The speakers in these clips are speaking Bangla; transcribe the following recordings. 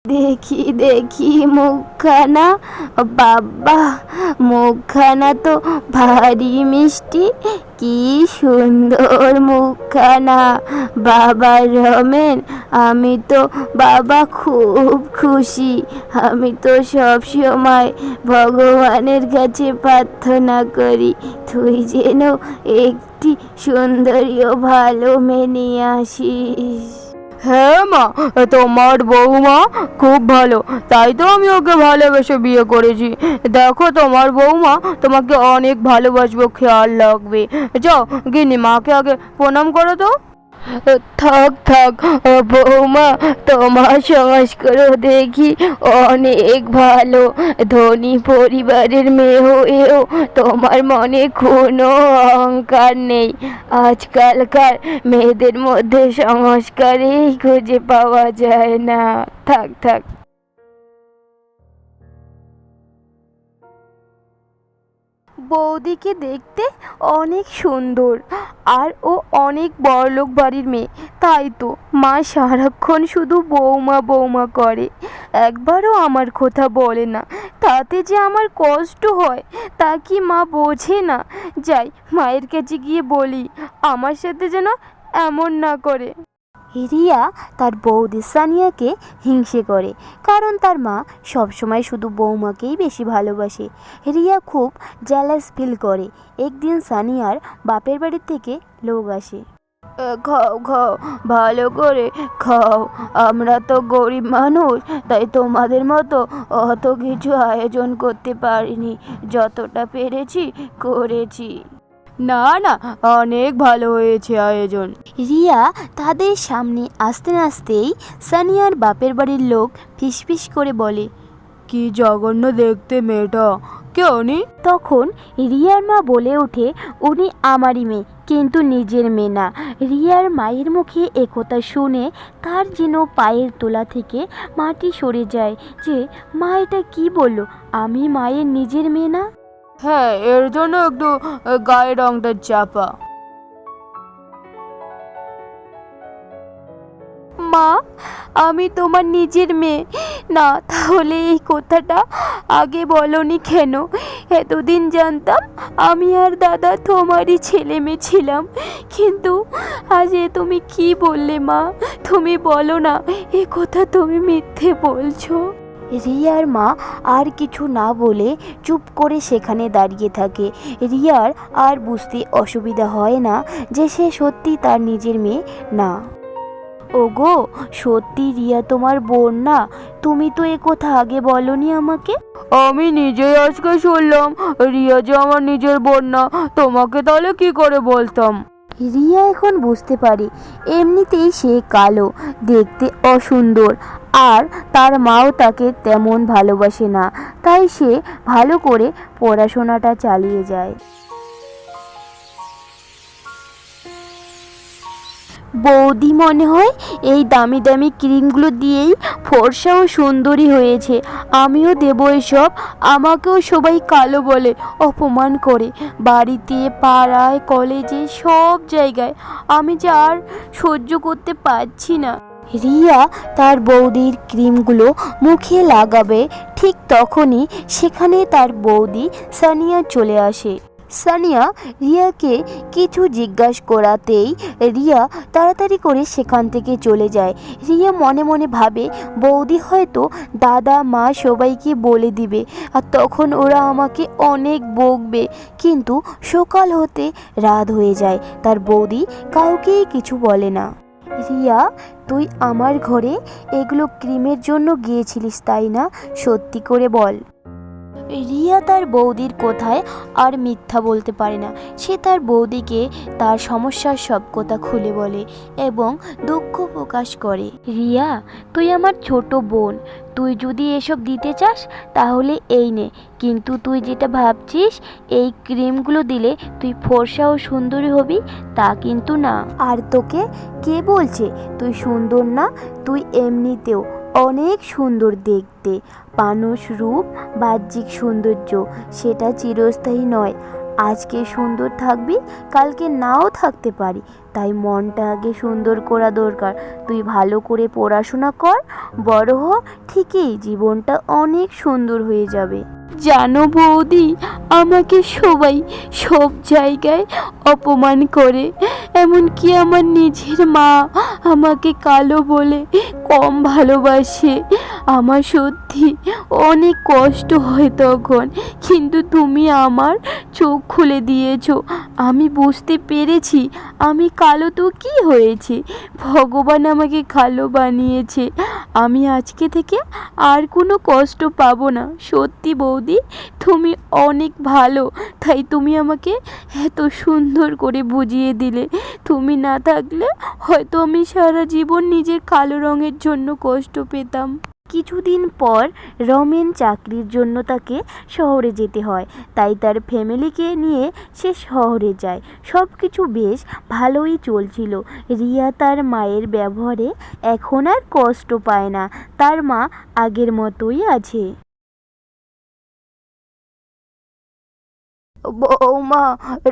দেখি দেখি মুখখানা। বাবা, মুখখানা তো ভারী মিষ্টি। কি সুন্দর মুখখানা। বাবা রমেন, আমি তো বাবা খুব খুশি। আমি তো সব সময় ভগবানের কাছে প্রার্থনা করি তুই যেন একটি সুন্দরী ও ভালো মেয়ে নিয়ে আসিস। হ্যাঁ মা, তোমার বৌমা খুব ভালো, তাই তো আমি ওকে ভালোবেসে বিয়ে করেছি। দেখো, তোমার বৌমা তোমাকে অনেক ভালোবাসবো, খেয়াল রাখবে। যাও গিন্নি, মাকে আগে প্রণাম করো তো। থাক থাক বৌমা, তোমার সংস্কার দেখি অনেক ভালো। ধনী পরিবারের মেয়ে হয়েও তোমার মনে কোনো অহংকার নেই। আজকালকার মেয়েদের মধ্যে সংস্কারই খুঁজে পাওয়া যায় না। থাক থাক। বৌদিকে দেখতে অনেক সুন্দর, আর ও অনেক বড়লোক বাড়ির মেয়ে। তাই তো মা সারাক্ষণ শুধু বৌমা বৌমা করে, একবারও আমার কথা বলে না। তাতে যে আমার কষ্ট হয় তা কি মা বোঝে না? যাই, মায়ের কাছে গিয়ে বলি আমার সাথে যেন এমন না করে। রিয়া তার বৌদি সানিয়াকে হিংসে করে, কারণ তার মা সবসময় শুধু বৌমাকেই বেশি ভালোবাসে। রিয়া খুব জেলাস ফিল করে। একদিন সানিয়ার বাপের বাড়ি থেকে লোক আসে। খাও খাও, ভালো করে খাও। আমরা তো গরিব মানুষ, তাই তোমাদের মতো অত কিছু আয়োজন করতে পারিনি। যতটা পেরেছি করেছি। না না, অনেক ভালো হয়েছে আয়োজন। রিয়া তাদের সামনে আসতে আসতেই সানিয়ার বাপের বাড়ির লোক ফিসফিস করে বলে, কি জঘন্য দেখতে মেয়েটা, কে উনি? তখন রিয়ার মা বলে ওঠে, উনি আমারই মেয়ে, কিন্তু নিজের মেয়ে না। রিয়ার মায়ের মুখে একথা শুনে তার যেন পায়ের তোলা থেকে মাটি সরে যায়, যে মা এটা কি বলল, আমি মায়ের নিজের মেয়ে না? হ্যাঁ, এর জন্য একটু গায়ের রংটা চাপা। মা, আমি তোমার নিজের মেয়ে না, তাহলে এই কথাটা আগে বলনি কেন? এতদিন জানতাম আমি আর দাদা তোমারই ছেলে মেয়ে ছিলাম, কিন্তু আজ এ তুমি কি বললে মা? তুমি বলো না এ কথা তুমি মিথ্যে বলছো। রিয়ার মা আর কিছু না বলে চুপ করে সেখানে দাঁড়িয়ে থাকে। রিয়ার আর বুঝতে অসুবিধা হয় না যে সে সত্যি তার নিজের মেয়ে না। ওগো, সত্যি রিয়া তোমার বোন না? তুমি তো এ কথা আগে বলনি আমাকে। আমি নিজেই আজকে শুনলাম রিয়া যে আমার নিজের বোন না, তোমাকে তাহলে কি করে বলতাম? রিয়া এখন বুঝতে পারে এমনিতেই সে কালো, দেখতে অসুন্দর, আর তার মাও তাকে তেমন ভালোবাসে না। তাই সে ভালো করে পড়াশোনাটা চালিয়ে যায়। বৌদি মনে হয় এই দামি দামি ক্রিমগুলো দিয়েই ফর্সা ও সুন্দরী হয়েছে। আমিও দেবো এসব। আমাকেও সবাই কালো বলে, অপমান করে, বাড়িতে, পাড়ায়, কলেজে, সব জায়গায়। আমি যে আর সহ্য করতে পারছি না। রিয়া তার বৌদির ক্রিমগুলো মুখে লাগাবে, ঠিক তখনই সেখানে তার বৌদি সানিয়া চলে আসে। সানিয়া রিয়াকে কিছু জিজ্ঞাসা করাতেই রিয়া তাড়াতাড়ি করে সেখান থেকে চলে যায়। রিয়া মনে মনে ভাবে, বৌদি হয়তো দাদা মা সবাইকে বলে দিবে, আর তখন ওরা আমাকে অনেক বকবে। কিন্তু সকাল হতে রাত হয়ে যায়, তার বৌদি কাউকেই কিছু বলে না। রিয়া, তুই আমার ঘরে এগুলো ক্রিমের জন্য গিয়েছিলিস তাই না? সত্যি করে বল। রিয়া তার বৌদির কথায় আর মিথ্যা বলতে পারে না। সে তার বৌদিকে তার সমস্যার সব কথা খুলে বলে এবং দুঃখ প্রকাশ করে। রিয়া, তুই আমার ছোট বোন, তুই যদি এসব দিতে চাস তাহলে এই নে, কিন্তু তুই যেটা ভাবছিস এই ক্রিমগুলো দিলে তুই ফর্সা ও সুন্দরী হবি, তা কিন্তু না। আর তোকে কে বলছে তুই সুন্দর না? তুই এমনিতেও অনেক সুন্দর দেখতে। মানুষ রূপ বাহ্যিক সৌন্দর্য, সেটা চিরস্থায়ী নয়। আজকে সুন্দর থাকবি, কালকে নাও থাকতে পারি, তাই মনটা আগে সুন্দর করা দরকার। তুই ভালো করে পড়াশোনা কর, বড় হ, ঠিকই জীবনটা অনেক সুন্দর হয়ে যাবে। জানো বৌদি, আমাকে সবাই সব জায়গায় অপমান করে, এমনকি আমার নিজের মা আমাকে কালো বলে কম ভালোবাসে। আমার সত্যি অনেক কষ্ট হয় তখন, কিন্তু তুমি আমার চোখ খুলে দিয়েছো। আমি বুঝতে পেরেছি আমি কালো তো কি হয়েছে, ভগবান আমাকে কালো বানিয়েছে। আমি আজকে থেকে আর কোনো কষ্ট পাবো না। সত্যি বৌদি, তুমি অনেক ভালো, তাই তুমি আমাকে এত সুন্দর করে বুঝিয়ে দিলে। তুমি না থাকলে হয়তো আমি সারা জীবন নিজের কালো রঙের জন্য কষ্ট পেতাম। কিছুদিন পর রমেন চাকরির জন্য তাকে শহরে যেতে হয়, তাই তার ফ্যামিলিকে নিয়ে সে শহরে যায়। সব কিছু বেশ ভালোই চলছিল। রিয়া তার মায়ের ব্যবহারে এখন আর কষ্ট পায় না, তার মা আগের মতোই আছে। বৌমা,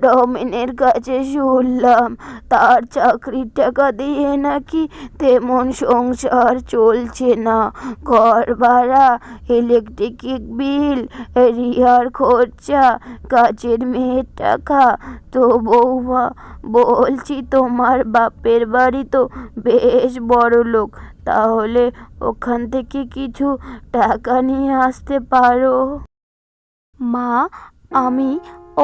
রমেনের কাছে শুনলাম তার চাকরির টাকা দিয়ে নাকি তেমন সংসার চলছে না। ঘর ভাড়া, ইলেকট্রিক বিল, রিয়ার খরচা, কাজের মেয়ের টাকা। তো বৌমা, বলছি তোমার বাপের বাড়ি তো বেশ বড় লোক, তাহলে ওখান থেকে কিছু টাকা নিয়ে আসতে পারো। মা, আমি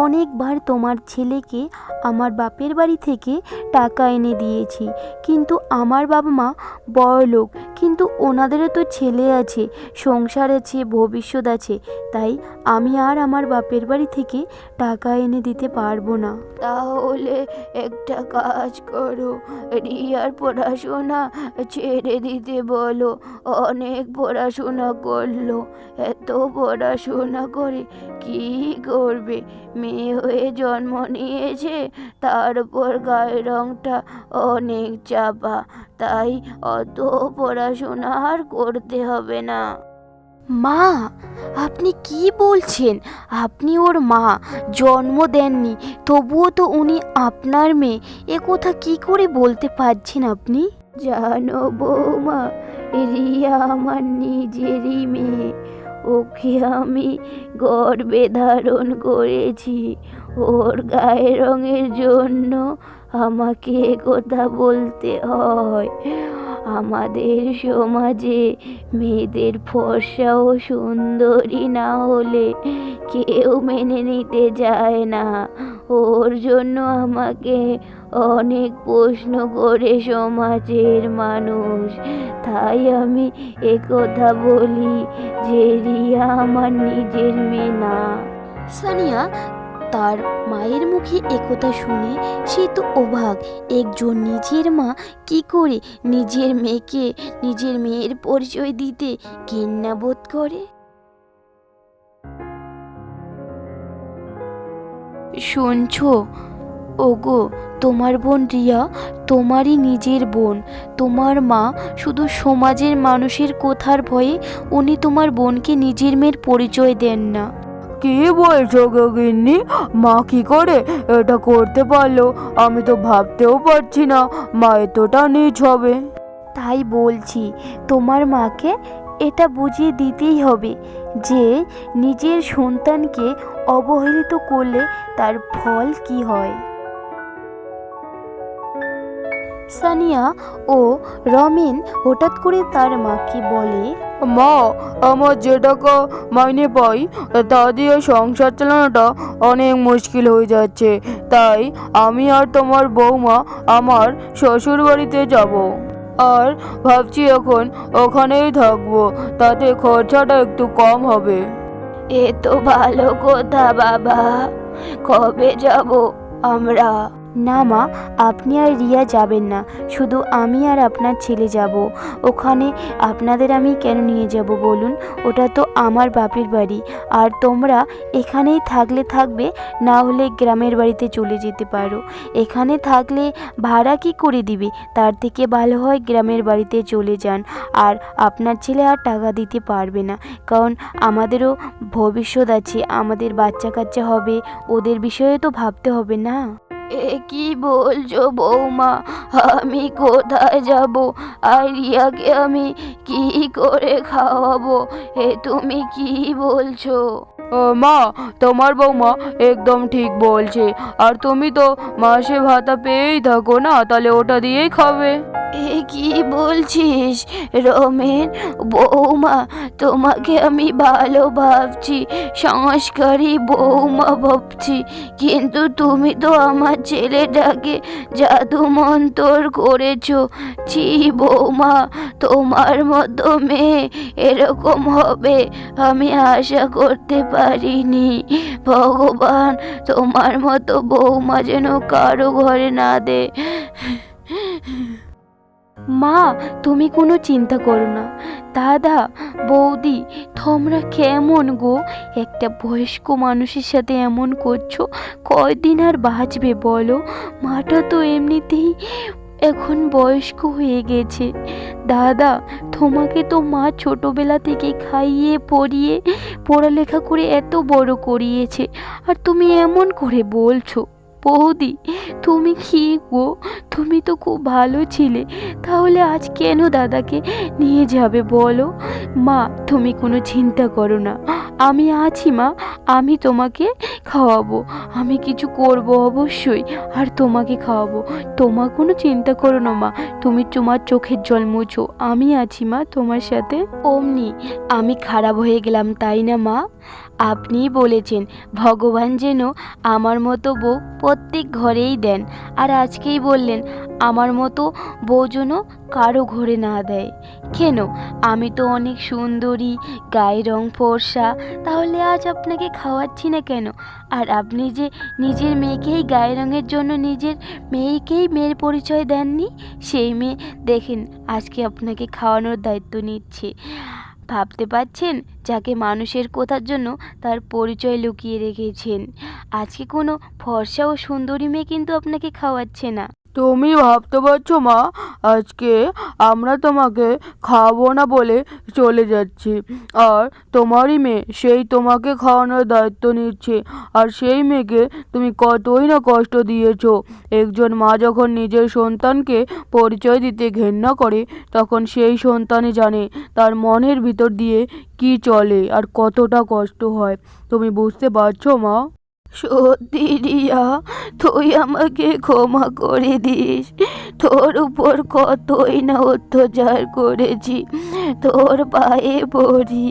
অনেকবার তোমার ছেলেকে আমার বাপের বাড়ি থেকে টাকা এনে দিয়েছি, কিন্তু আমার বাবা মা বড়লোক, কিন্তু ওনাদেরও তো ছেলে আছে, সংসার আছে, ভবিষ্যৎ আছে, তাই আমি আর আমার বাপের বাড়ি থেকে টাকা এনে দিতে পারবো না। তাহলে একটা কাজ করো, রিয়ার পড়াশোনা ছেড়ে দিতে বলো। অনেক পড়াশোনা করলো, এত পড়াশোনা করে কি করবে? মেয়ে হয়ে জন্ম নিয়েছে, তার উপর গায়ের রংটা অনেক চাপা, তাই অত পড়াশোনা আর করতে হবে না। মা, আপনি কি বলছেন? আপনি ওর মা, জন্ম দেননি, তবুও তো উনি আপনার মেয়ে। এ কথা কি করে বলতে পারছেন আপনি? জানো বৌমা, রিয়া আমার নিজেরই মেয়ে, ওকে আমি গর্ভে ধারণ করেছি। ওর গায়ের রঙের জন্য আমাকে কথা বলতে হয়। আমাদের সমাজে মেয়েদের ফর্সা ও সুন্দরী না হলে কেউ মেনে নিতে চায় না। ওর জন্য আমাকে অনেক প্রশ্ন করে সমাজের মানুষ, তাই আমি একথা বলি যে রিয়া আমার নিজের মেয়ে না। সানিয়া তার মায়ের মুখে একথা শুনে সে তো অবাক। একজন নিজের মা কি করে নিজের মেয়েকে নিজের মেয়ের পরিচয় দিতে ঘেন্না বোধ করে? শুনছো? ওগো, তোমার বোন রিয়া তোমারই নিজের বোন। তোমার মা শুধু সমাজের মানুষের কথার ভয়ে উনি তোমার বোনকে নিজের মেয়ের পরিচয় দেন না। কি বলছো গো গিন্নি? মা কি করে এটা করতে পারলো? আমি তো ভাবতেও পারছি না মা এতটা নীচ হবে। তাই বলছি, তোমার মাকে এটা বুঝিয়ে দিতেই হবে যে নিজের সন্তানকে অবহেলিত করলে তার ফল কি হয়। সানিয়া ও রমেন হঠাৎ করে তার মাকে বলে, মা, আমার যে টাকা মাইনে পাই তা দিয়ে সংসার চালানোটা অনেক মুশকিল হয়ে যাচ্ছে, তাই আমি আর তোমার বৌমা আমার শ্বশুর বাড়িতে যাব, আর ভাবছি এখন ওখানেই থাকবো, তাতে খরচাটা একটু কম হবে। এ তো ভালো কথা বাবা, কবে যাব আমরা? না মা, আপনি আর রিয়া যাবেন না, শুধু আমি আর আপনার ছেলে যাব। ওখানে আপনাদের আমি কেন নিয়ে যাব বলুন? ওটা তো আমার বাপের বাড়ি। আর তোমরা এখানেই থাকলে থাকবে, না হলে গ্রামের বাড়িতে চলে যেতে পারো। এখানে থাকলে ভাড়া কি করে দিবে? তার থেকে ভালো হয় গ্রামের বাড়িতে চলে যান। আর আপনার ছেলে আর টাকা দিতে পারবে না, কারণ আমাদেরও ভবিষ্যৎ আছে, আমাদের বাচ্চা কাচ্চা হবে, ওদের বিষয়ে তো ভাবতে হবে না। এ কি বলছো বৌমা? আমি কোথায় যাব? আর রিয়াকে আমি কি করে খাওয়াবো? এ তুমি কি বলছো? মা, তোমার বৌমা একদম ঠিক বলছে। আর তুমি তো মাসে ভাতা পেয়েই থাকো না, তাহলে ওটা দিয়েই খাবে। এ কি বলছিস রমেন? বৌমা, তোমাকে আমি ভালো ভাবছি, সংস্কারী বৌমা ভাবছি, কিন্তু তুমি তো আমার ছেলেটাকে জাদু মন্তর করেছো। ছি বৌমা, তোমার মতো মেয়ে এরকম হবে আমি আশা করতে পারিনি। ভগবান তোমার মতো বৌমা যেন কারো ঘরে না দে। মা, তুমি কোনো চিন্তা করো না। দাদা, বৌদি, তোমরা কেমন গো? একটা বয়স্ক মানুষের সাথে এমন করছো? কয়দিন আর বাঁচবে বলো? মাটা তো এমনিতেই এখন বয়স্ক হয়ে গেছে। দাদা, তোমাকে তো মা ছোটবেলা থেকে খাইয়ে পড়িয়ে পড়ালেখা করে এত বড় করিয়েছে, আর তুমি এমন করে বলছো? বৌদি, তুমি কি গো? তুমি তো খুব ভালো ছিলে, তাহলে আজ কেন দাদাকে নিয়ে যাবে বলো? মা, তুমি কোনো চিন্তা করো না, আমি আছি মা, আমি তোমাকে খাওয়াবো, আমি কিছু করব অবশ্যই, আর তোমাকে খাওয়াবো। তোমার কোনো চিন্তা করো না মা, তুমি তোমার চোখের জল মুছো, আমি আছি মা তোমার সাথে। অমনি আমি খারাপ হয়ে গেলাম, তাই না মা? আপনিই বলেছেন ভগবান যেন আমার মতো বউ প্রত্যেক ঘরেই দেন, আর আজকেই বললেন আমার মতো বউ যেন কারো ঘরে না দেয়। কেন? আমি তো অনেক সুন্দরী, গায়ে রং ফর্সা, তাহলে আজ আপনাকে খাওয়াচ্ছি না কেন? আর আপনি যে নিজের মেয়েকেই গায়ে রঙের জন্য নিজের মেয়েকেই মেয়ের পরিচয় দেননি, সেই মেয়ে দেখেন আজকে আপনাকে খাওয়ানোর দায়িত্ব নিচ্ছে। ভাবতে পারছেন, যাকে মানুষের কথার জন্য তার পরিচয় লুকিয়ে রেখেছেন, আজকে কোনো ফর্সা ও সুন্দরী মেয়ে কিন্তু আপনাকে খাওয়াচ্ছে না। তুমি ভাবতে পারছো মা, আজকে আমরা তোমাকে খাওয়াবো না বলে চলে যাচ্ছি, আর তোমারই মেয়ে সেই তোমাকে খাওয়ানোর দায়িত্ব নিচ্ছে। আর সেই মেয়েকে তুমি কতই না কষ্ট দিয়েছো। একজন মা যখন নিজের সন্তানকে পরিচয় দিতে ঘেন্না করে, তখন সেই সন্তানই জানে তার মনের ভিতর দিয়ে কি চলে আর কতটা কষ্ট হয়। তুমি বুঝতে পারছো মা? সত্যি রিয়া, তুই আমাকে ক্ষমা করে দিস। তোর উপর কতই না অত্যাচার করেছি, তোর পায়ে পড়ি,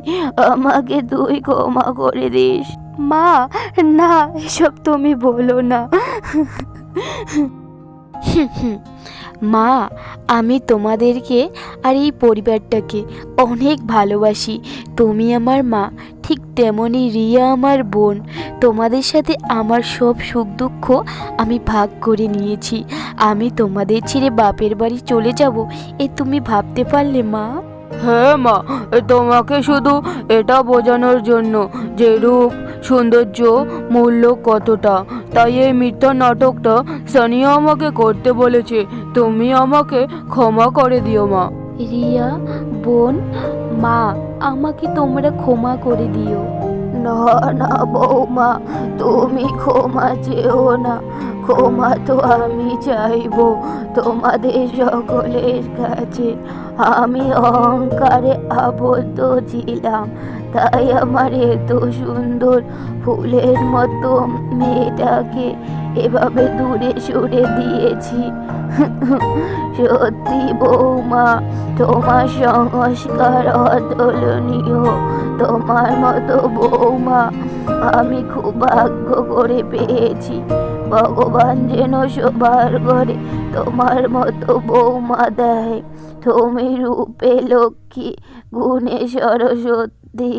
আমাকে তুই ক্ষমা করে দিস। মা, না, এসব তুমি বলো না। মা, আমি তোমাদেরকে আর এই পরিবারটাকে অনেক ভালোবাসি। তুমি আমার মা, ঠিক তেমনি রিয়া আমার বোন। তোমাদের সাথে আমার সব সুখ দুঃখ আমি ভাগ করে নিয়েছি। আমি তোমাদের ছেড়ে বাপের বাড়ি চলে যাব, এ তুমি ভাবতে পারলে মা? হ্যাঁ মা, তোমাকে শুধু এটা বোঝানোর জন্য যে রূপ সৌন্দর্য মূল্য কতটা, তাই এই মিথ্যা নাটকটা সানিয়া আমাকে করতে বলেছে। তুমি আমাকে ক্ষমা করে দিও মা। রিয়া বোন, মা, আমাকে তোমরা ক্ষমা করে দিও। না না বৌমা, তুমি ক্ষমা চেও না, ক্ষমা তো আমি চাইবো তোমাদের সকলের কাছে। আমি অহংকারে আবদ্ধ ছিলাম, তাই আমার এত সুন্দর ফুলের মতো মেয়েটাকে এভাবে দূরে সরে দিয়েছি। সত্যি বৌমা, তোমার সংস্কার অতুলনীয়। তোমার মতো বৌমা আমি খুব ভাগ্য করে পেয়েছি। ভগবান যেন সবার ঘরে তোমার মতো বৌমা দেয়। তুমি রূপে লক্ষ্মী, গুণে সরস্বতী।